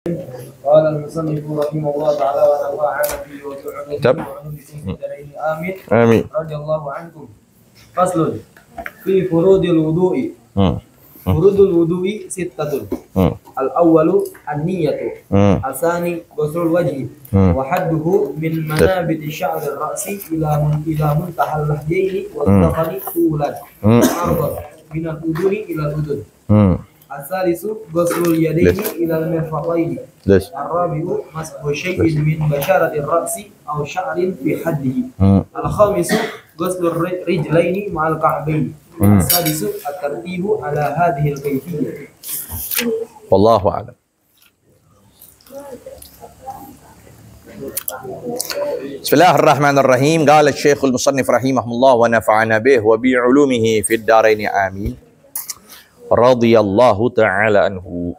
قال المصنف رحمه الله تعالى ونفعنا به وبعلومه في الدارين آمين رضي الله عنكم. فصل في فروض الوضوء. فروض الوضوء ستة. الأول النية. الثاني غسل الوجه وحده من منابت شعر الرأس إلى منتهى اللحيين والذقن طولا عرضا من الأذن إلى الأذن. الثالث غسل اليدين إلى المرفقين. الرابع مسح شيء من بشرة الرأس أو شعر في حده. الخامس غسل الرجلين مع الكعبين. السادس الترتيب على هذه الكيفية. والله أعلم. بسم الله الرحمن الرحيم. قال الشيخ المصنف رحمه الله ونفعنا به وبعلومه في الدارين آمين radhiyallahu ta'ala anhu.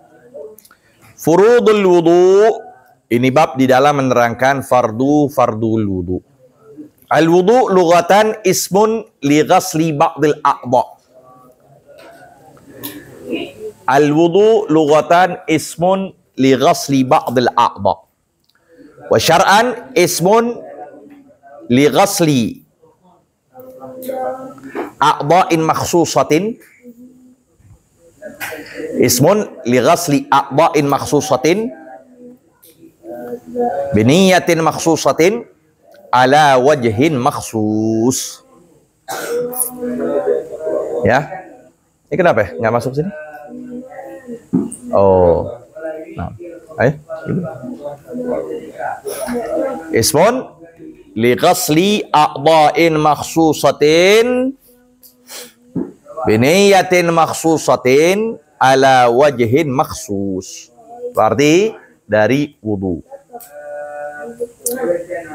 Furudul wudu, ini bab di dalam menerangkan fardul wudu. Al wudu lughatan ismun li ghasli ba'dil a'dha. Al wudu lughatan ismun li ghasli ba'dil a'dha. Wa syar'an ismun li ghasli a'dha'in makhsusatin. Ismun li ghasli a'dha'in makhsusatin biniyatin makhsusatin ala wajhin makhsus. Ya, ini kenapa ya nggak masuk sini? Oh, nah, ayo. Ismun li ghasli a'dha'in makhsusatin biniyatin makhsusatin ala wajhin makhsus. Berarti dari wudu.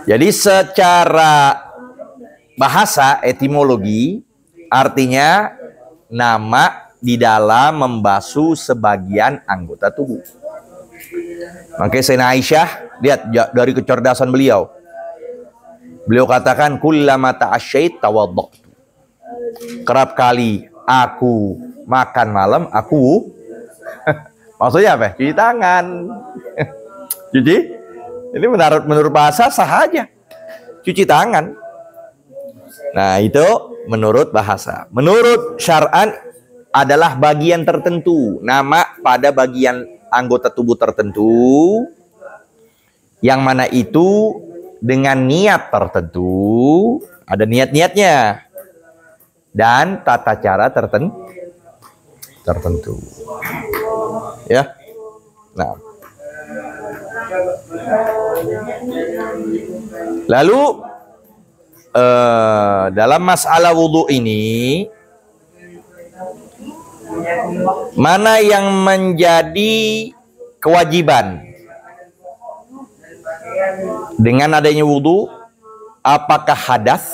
Jadi secara bahasa etimologi artinya nama di dalam membasuh sebagian anggota tubuh. Makanya Sayyidina Aisyah, lihat dari kecerdasan beliau. Beliau katakan kullama ta'asyait tawaddaqtu. Kerap kali aku makan malam, aku maksudnya apa? Cuci tangan. Cuci? Ini menurut bahasa sah aja. Cuci tangan. Nah, itu menurut bahasa. Menurut syar'an adalah bagian tertentu, nama pada bagian anggota tubuh tertentu yang mana itu dengan niat tertentu, ada niat-niatnya dan tata cara tertentu. Ya. Nah. Lalu dalam masalah wudu ini mana yang menjadi kewajiban dengan adanya wudu? Apakah hadas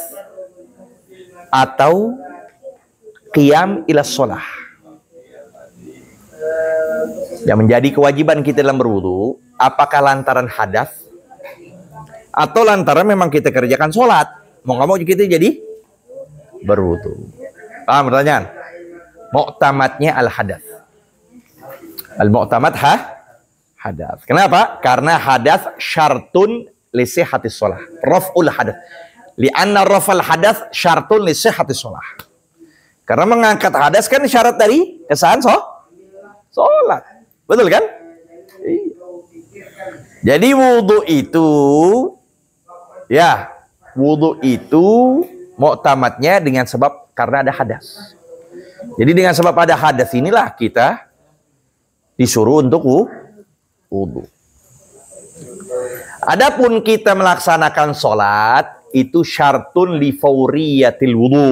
atau qiyam ila sholah? Yang menjadi kewajiban kita dalam berwudu, apakah lantaran hadas atau lantaran memang kita kerjakan sholat? Mau nggak mau kita jadi berwudu. Paham pertanyaan? Mu'tamadnya al-hadas. Al-mu'tamad hadas. Kenapa? Karena hadas syartun li sihhatis sholah. Raf'ul hadas. Li'anna raf'al hadas syartun li sihhatis sholah. Karena mengangkat hadas kan syarat dari kesahan sholat. Betul kan? Jadi wudu itu, ya, wudu itu mu'tamadnya dengan sebab karena ada hadas. Jadi dengan sebab ada hadas inilah kita disuruh untuk wudu. Adapun kita melaksanakan sholat itu syartun li fauriyatil wudu.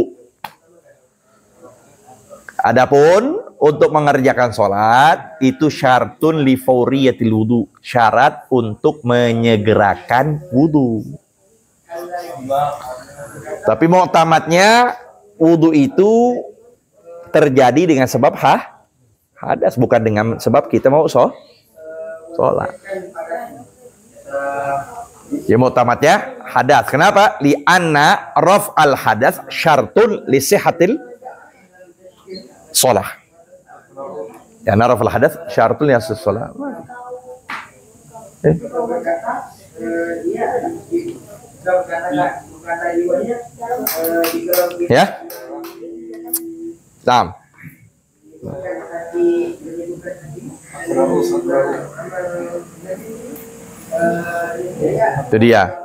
Adapun untuk mengerjakan sholat itu syartun li fauriyatil wudu, syarat untuk menyegerakan wudu. Tapi mu'tamadnya wudu itu terjadi dengan sebab hadas, bukan dengan sebab kita mau sholat. Ya mu'tamadnya hadas. Kenapa? Li'anna raf'al hadas syartun li sihhatil sholah. Ya narafal hadas syaratul yassus shalah. Ya. Tam. Itu dia.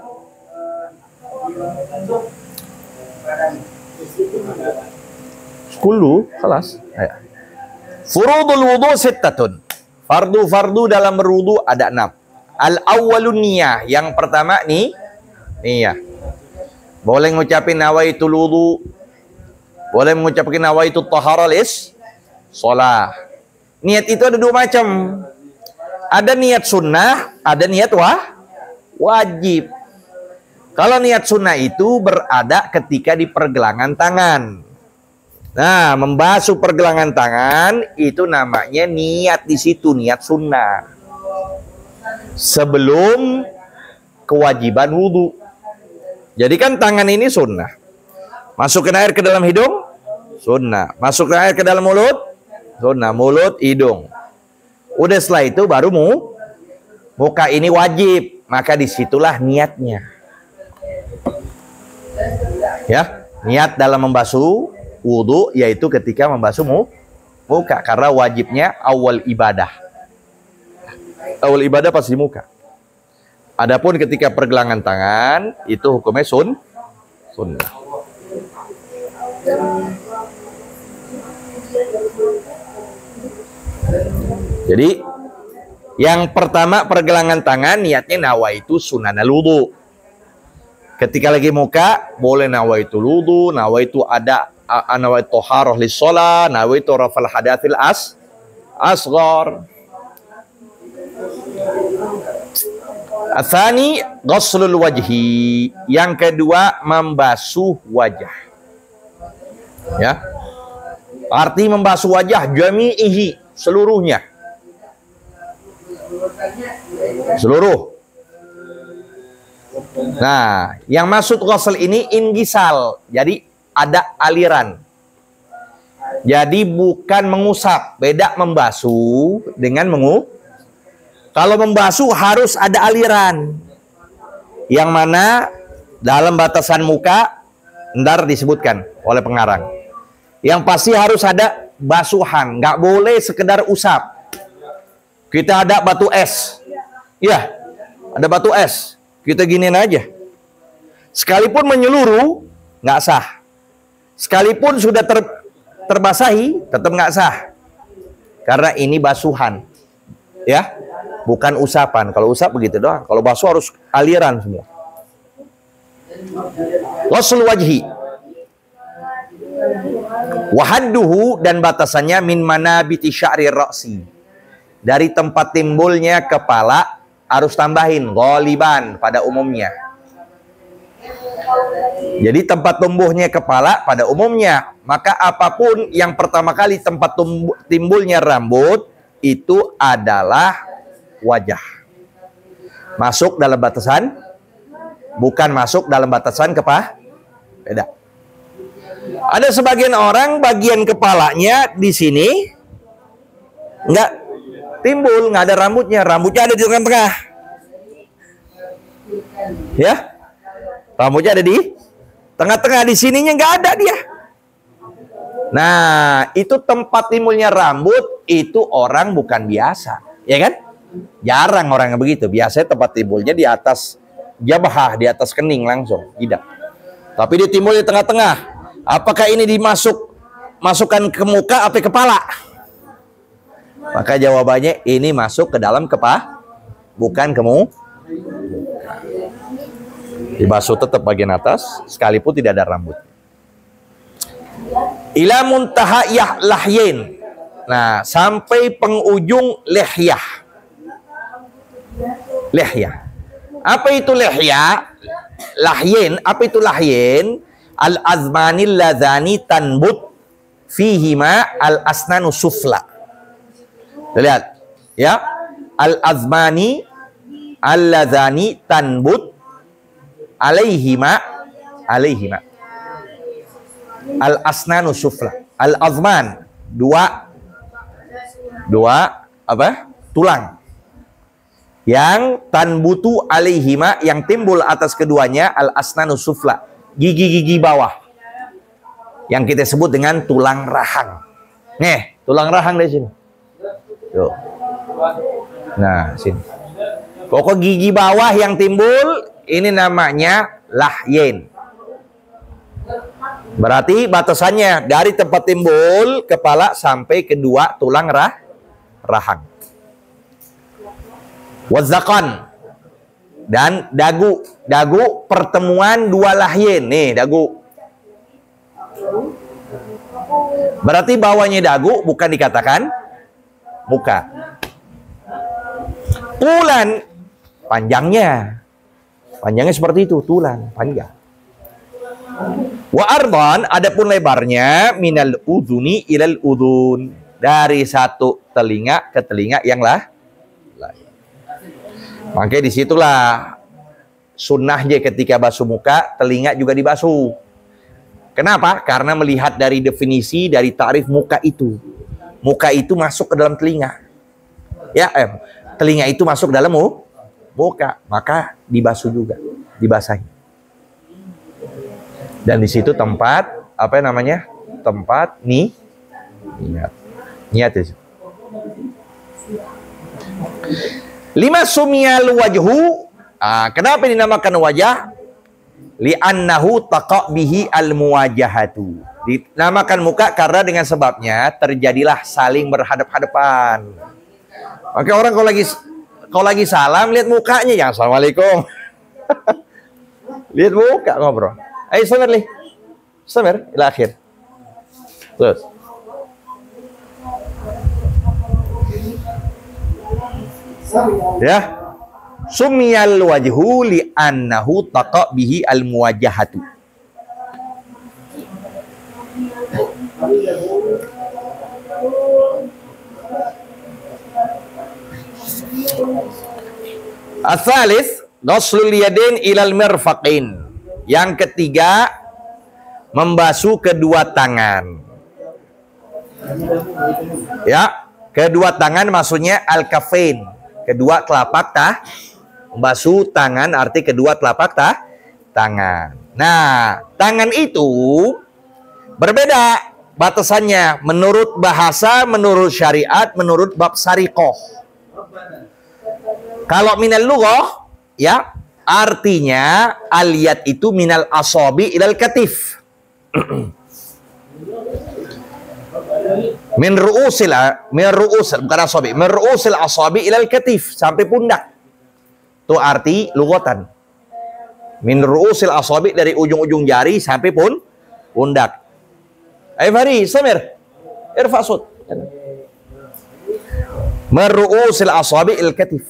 Kullu, kelas. Furudul wudu sittatun. Fardu-fardu dalam berwudu ada 6. Al-awwalun niyah. Yang pertama nih, niyah. Boleh ngucapin nawaitul wudu. Boleh mengucapkan nawaitul taharah lis shalah. Niat itu ada 2 macam. Ada niat sunnah, ada niat wajib. Kalau niat sunnah itu berada ketika di pergelangan tangan. Nah, membasuh pergelangan tangan itu namanya niat di situ, niat sunnah. Sebelum kewajiban wudhu. Jadi kan tangan ini sunnah. Masukin air ke dalam hidung, sunnah. Masukin air ke dalam mulut, sunnah. Mulut, hidung. Udah setelah itu baru muka ini wajib. Maka disitulah niatnya. Ya, niat dalam membasuh wudu yaitu ketika membasuh muka, karena wajibnya awal ibadah. Awal ibadah pasti di muka. Adapun ketika pergelangan tangan itu hukumnya sunnah. Jadi yang pertama pergelangan tangan niatnya nawaitu sunanal wudu. Ketika lagi muka boleh nawaitu wudu, nawaitu ada nawaitu taharah lis shalah, nawaitu rafal hadatsil asghar. Atsani ghuslul wajhi. Yang kedua membasuh wajah. Ya. Arti membasuh wajah jami'ihi, seluruhnya. Seluruh. Nah, yang maksud ghusl ini ingisal. Jadi ada aliran. Jadi bukan mengusap, beda membasuh dengan Kalau membasuh harus ada aliran. Yang mana dalam batasan muka ntar disebutkan oleh pengarang. Yang pasti harus ada basuhan, nggak boleh sekedar usap. Kita ada batu es. Ya, ada batu es. Kita giniin aja. Sekalipun menyeluruh, nggak sah. Sekalipun sudah terbasahi, tetap nggak sah. Karena ini basuhan. Ya, bukan usapan. Kalau usap begitu doang. Kalau basuh harus aliran semua. Ghusl wajhi. Wahadduhu, dan batasannya min manabiti sya'ri ra'si. Dari tempat timbulnya kepala harus tambahin ghaliban pada umumnya. Jadi tempat tumbuhnya kepala pada umumnya, maka apapun yang pertama kali tempat timbulnya rambut itu adalah wajah. Masuk dalam batasan, bukan masuk dalam batasan beda. Ada sebagian orang bagian kepalanya di sini nggak timbul, nggak ada rambutnya, rambutnya ada di tengah-tengah. Ya, rambutnya ada di tengah-tengah, di sininya nggak ada dia. Nah, itu tempat timbulnya rambut itu orang bukan biasa, ya kan? Jarang orang yang begitu. Biasanya tempat timbulnya di atas jabhah, di atas kening langsung, tidak. Tapi dia timbul di tengah-tengah. Apakah ini masukkan ke muka atau kepala? Maka jawabannya ini masuk ke dalam kepala, bukan ke muka. Dibasuh tetap bagian atas, sekalipun tidak ada rambut. Ila muntaha lahyin. Nah, sampai penghujung lihyah. Lihyah. Apa itu lihyah? Lahyin. Apa itu lahyin? Al-azmanil ladzani tanbut fihima al-asnanu sufla. Lihat, ya. Al-azmani alladzani tanbut alaihima al-asnanu sufla. Al-azman dua apa? Tulang. yang tanbutu alaihima, yang timbul atas keduanya, al asnanu sufla, gigi-gigi bawah, yang kita sebut dengan tulang rahang. Nih, tulang rahang dari sini. Tuh. Nah, sini. Pokok gigi bawah yang timbul ini namanya lahyen. Berarti batasannya dari tempat timbul kepala sampai kedua tulang rahang. Wazzakan, dan dagu. Dagu pertemuan dua lahyen. Nih, dagu. Berarti bawahnya dagu bukan dikatakan muka. Tulan, panjangnya. Panjangnya seperti itu, tulan, panjang. Wa ardan, adapun lebarnya minal udhuni ilal udhun, dari satu telinga ke telinga yang lain. Makanya disitulah sunnahnya ketika basuh muka, telinga juga dibasuh. Kenapa? Karena melihat dari definisi, dari tarif muka itu. Muka itu masuk ke dalam telinga. Ya, telinga itu masuk ke dalam muka, maka dibasuh juga, dibasahi. Dan di situ tempat, apa namanya? Tempat niat. Niat itu. 5 sumiyal wajhu. Kenapa dinamakan wajah? Li'annahu taqa bihi al-muwajahatu. Dinamakan muka karena dengan sebabnya terjadilah saling berhadap-hadapan. Oke, orang kalau lagi salam lihat mukanya, ya assalamualaikum. Lihat muka ngobrol. Ayo sabar li. Sabar ila akhir. Terus. Ya, sumiyal wajhu li annahu taqa bihi al muwajahatu. Asalis ghuslul yadain ilal mirfaqin. Yang ketiga, membasuh kedua tangan. Ya, kedua tangan maksudnya al-kafain, kedua telapak membasuh tangan arti kedua telapak tangan. Nah, tangan itu berbeda batasannya menurut bahasa, menurut syariat, menurut bab sariqah. Kalau minal lughah, ya, artinya aliyat itu minal asabi ilal katif. Min ru'usil bukan asabi, min ru'usil asabi ilal katif, sampai pundak. Itu arti lughatan. Min ru'usil asabi, dari ujung-ujung jari sampai pundak. Ayo Fahri, Samir, irfa sut. Min ru'usil asabi ilal katif.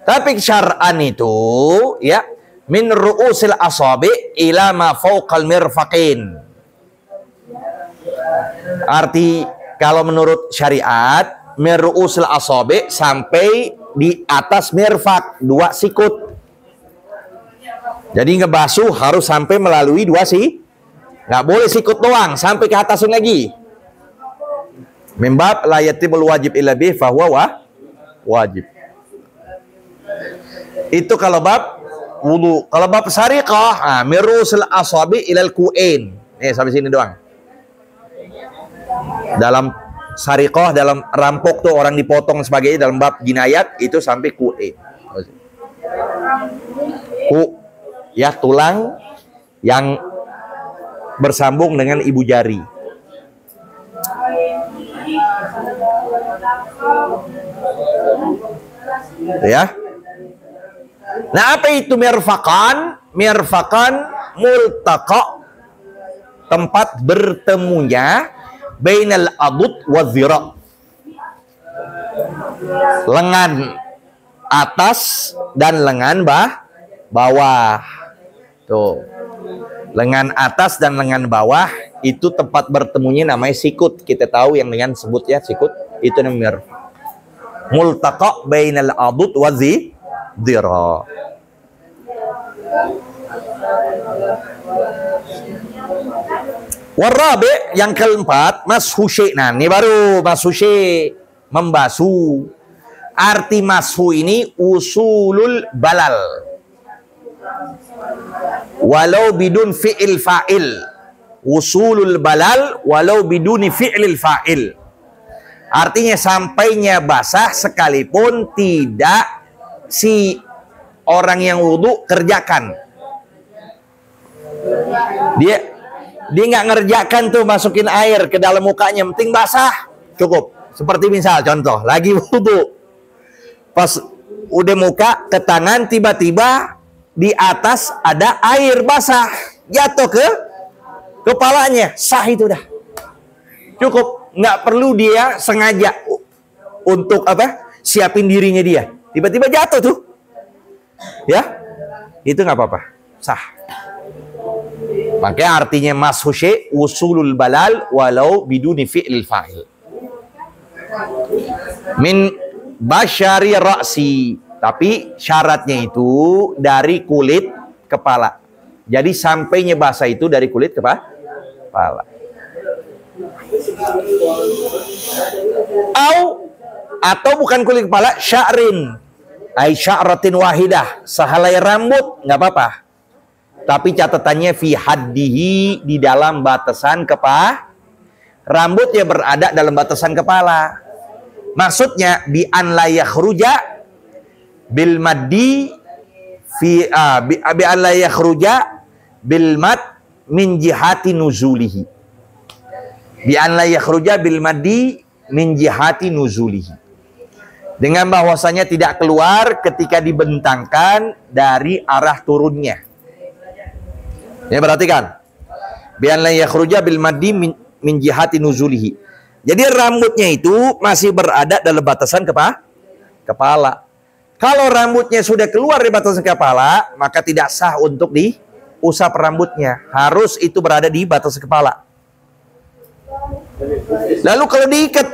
Tapi syar'an itu, ya, min ru'usil asabi ila ma fawqal mirfaqin. Arti kalau menurut syariat, min ru'usil asabi sampai di atas mirfaq, dua sikut. Jadi ngebasuh harus sampai melalui dua nggak boleh sikut doang, sampai ke atasin lagi. Mimbab la yatibul wajib illa bih fahuwa wajib. Itu kalau bab wudu. Kalau bab sariqah, mirusul asabi ilal ku'in. Sampai sini doang. Dalam sariqah, dalam rampok tuh orang dipotong sebagainya, dalam bab jinayat itu sampai ku'in. Ya, tulang yang bersambung dengan ibu jari. Ya. Nah, apa itu mirfaqan? Mirfaqan multaqa, tempat bertemunya bainal adud wa dhira, lengan atas dan lengan bawah. Tuh. Lengan atas dan lengan bawah itu tempat bertemunya namanya sikut. Kita tahu yang dengan sebut ya sikut, itu namanya mirfaq. Multaqa bainal adud wa dhira. Warabi, yang keempat, mashu syai'. Nah, ini baru mashu syai', membasuh. Arti mashu ini usulul balal. Walau bidun fi'il fa'il. Usulul balal walau biduni fi'il fa'il. Artinya sampainya basah sekalipun tidak si orang yang wudu kerjakan. Dia nggak ngerjakan tuh masukin air ke dalam mukanya, penting basah cukup. Seperti misal contoh lagi wudu, pas udah muka ke tangan, tiba-tiba di atas ada air basah jatuh ke kepalanya, sah itu dah, cukup. Nggak perlu dia sengaja untuk apa siapin dirinya dia, tiba-tiba jatuh tuh ya, itu nggak apa-apa, sah. Makanya artinya mashu syai' usulul balal walau biduni fi'il fa'il. Min basyari ra'si, tapi syaratnya itu dari kulit kepala. Jadi sampainya basah itu dari kulit kepala. Atau bukan kulit kepala, sya'rin ay sya'ratin wahidah, sehelai rambut nggak apa-apa. Tapi catatannya fi haddihi, di dalam batasan kepala. Rambutnya berada dalam batasan kepala. Maksudnya bi an la yakhruja bil maddi fi bi an la yakhruja bil mad min jihati nuzulihi. Bi an la yakhruja bil maddi min jihati nuzulihi. Dengan bahwasanya tidak keluar ketika dibentangkan dari arah turunnya. Ya, perhatikan. Bi an la yakhruja bil maddi min jihati nuzulihi. Jadi rambutnya itu masih berada dalam batasan kepala. Kalau rambutnya sudah keluar dari batasan kepala, maka tidak sah untuk diusap rambutnya. Harus itu berada di batas kepala. Lalu kalau diikat,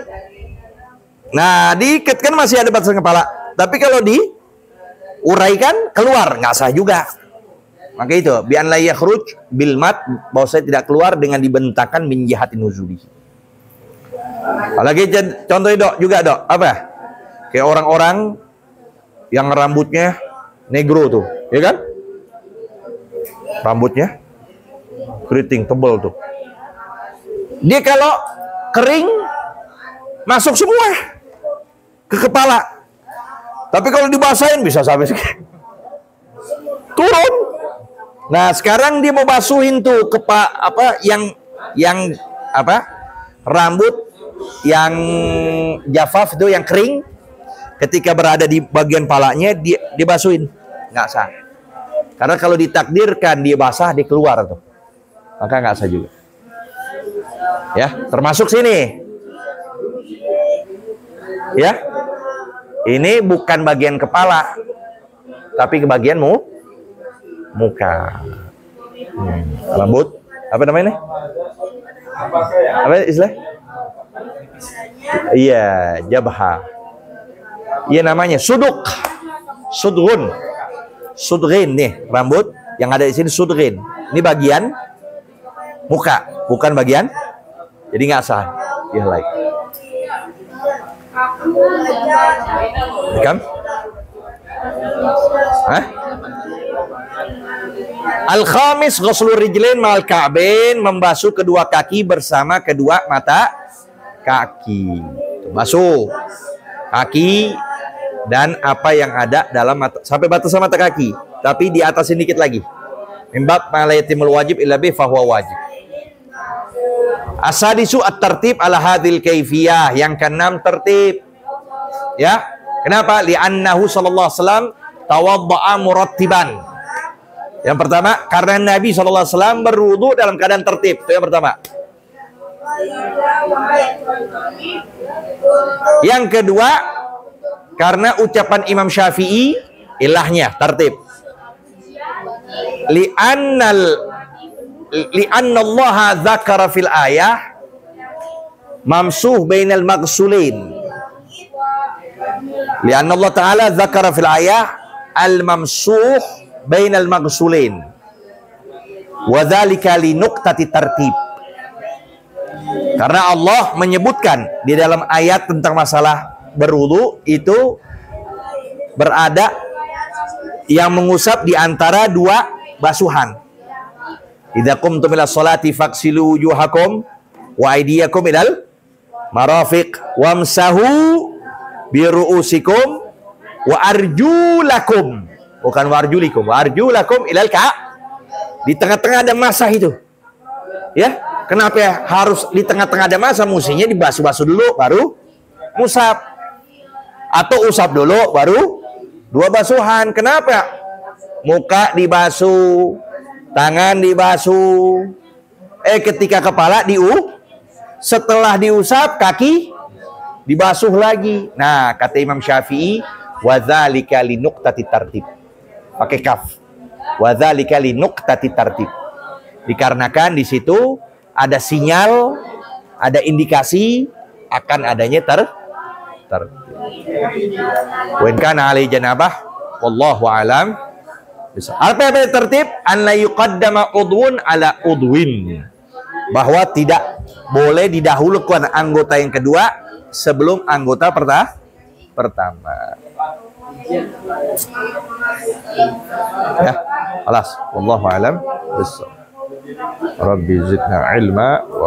nah diikat kan masih ada batasan kepala. Tapi kalau diuraikan keluar, nggak sah juga. Maka itu bi an la yakhruj bil mat, bahwa saya tidak keluar dengan dibentangkan min jihati nuzulihi. Apalagi contohnya dok juga dok apa? Kayak orang-orang yang rambutnya negro tuh, ya kan? Rambutnya keriting tebal tuh. Dia kalau kering masuk semua ke kepala. Tapi kalau dibasahin bisa sampai turun. Nah, sekarang dia mau basuhin tuh yang rambut yang jafaf itu yang kering, ketika berada di bagian palanya dia dibasuhin, nggak sah. Karena kalau ditakdirkan dia basah, dia keluar tuh, maka nggak sah juga. Ya, termasuk sini. Ya, ini bukan bagian kepala, tapi ke bagian muka. Rambut, apa namanya ini? Apa istilah? Iya, jabha. Iya namanya suduk. Sudrin nih, rambut yang ada di sini sudrin. Ini bagian muka, bukan bagian. Jadi nggak sah. Ya like. Kan? Hah? Al-khamis ghuslur rijlain ma'al ka'bain, membasuh kedua kaki bersama kedua mata kaki. Basuh kaki dan apa yang ada dalam mata, sampai batasan mata kaki, tapi di atas sedikit lagi. Mimbab malayatimul wajib illa bi fahuwa wajib. Asadisu at-tartib ala hadhil kaifiyah, yang keenam tertib. Ya, kenapa? Li'annahu sallallahu alaihi wasallam tawadda'a murattiban. Yang pertama, karena Nabi sallallahu alaihi wasallam berwudu dalam keadaan tertib. Itu yang pertama. Yang kedua, karena ucapan Imam Syafi'i, ilahnya tertib. Li'annallaha dzakara fil ayah mamsuh bainal maghsulain. Li'annallahu ta'ala dzakara fil ayah al mamsuh bainal maghsulain. Wa dzalika li nuqtati tartib. Karena Allah menyebutkan di dalam ayat tentang masalah berwudu itu berada yang mengusap di antara dua basuhan. Idza qumtum ila sholati faghsilu wujuhakum wa aydiyakum ilal marafiq wamsahu bi ru'usikum wa arjulakum, bukan warjulikum, wa arjulakum ilal di tengah-tengah ada masa itu. Ya, kenapa ya harus di tengah-tengah ada masa? Mestinya dibasuh-basuh dulu baru musab, atau usap dulu baru dua basuhan. Kenapa? Muka dibasuh, tangan dibasuh, ketika kepala setelah diusap kaki dibasuh lagi. Nah, kata Imam Syafi'i, wadzalika linuqtati tartib. Pakai kaf. Wadzalika linuqtati tartib. Dikarenakan di situ ada sinyal, ada indikasi akan adanya tartib. Wa in kana alai janabah wallahu alam. Apa yang tertib? An la yuqaddama udwun ala udwin. Bahwa tidak boleh didahulukan anggota yang kedua sebelum anggota pertama. Ya, alas wallahu alam. Rabbi zidna ilma wa